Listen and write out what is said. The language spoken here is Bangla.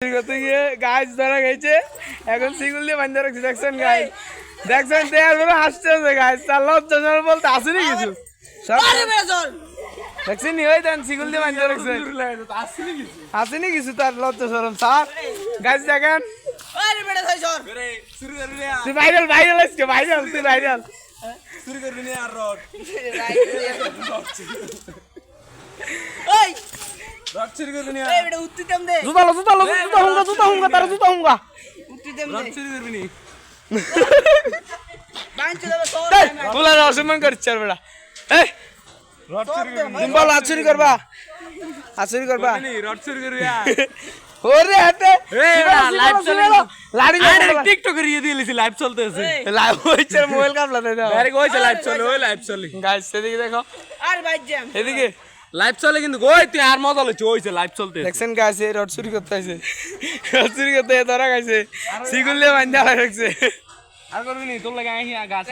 করতে গিয়ে গাছ ধরা গেছে, এখন সিগুল দিয়ে বান্ধা রাখছে। দেখছেন গাছ, দেখছেন দেয়ার হাসছে গাছ, তার লজ্জা বলতে আসেনি কিছু। দেখছেন নি ওই দেন সিগুল দিয়ে বান্ধা রাখছে, আসেনি কিছু তার লজ্জা সরম। স্যার গাছ দেখেন, তুই ভাইরাল ভাইরাল আজকে ভাইরাল, তুই ভাইরাল শুরু করবি না আর রড রড শুরু করবি না। এই বেটা উত্তি দেম দে, জুতা লো জুতা লো জুতা হুঙ্গা তার জুতা হুঙ্গা উত্তি দেম দে, রড শুরু করবি নি বাঁচ দেবে তো। তোলা অসম্মান করছিস আর বেটা। এই রড শুরু করবি, তুমি বল আচুরি করবা, আচুরি করবা নি রড শুরু করবি। ওরে হাতে এই লাইভ চলে, লাড়ি টিকটক এর দিয়েছি, লাইভ চলতেছে, লাইভ হইছে, মোবাইল কাপলা দে দাও আরে কইছে লাইভ চলে, ওই লাইভ চলে গাইস এদিকে দেখো, আর ভাই জ্যাম এদিকে লাইভ চলে কিন্তু ওই তুই আর মজা লইছ, ওইছে লাইভ চলতে। দেখছেন গাইস এই রড চুরি করতে আইছে, রড চুরি করতে ধরা গাইছে, সিগুলে বান্ধা রাখছে। আর করবি নি তোর লাগা আইয়া গাছ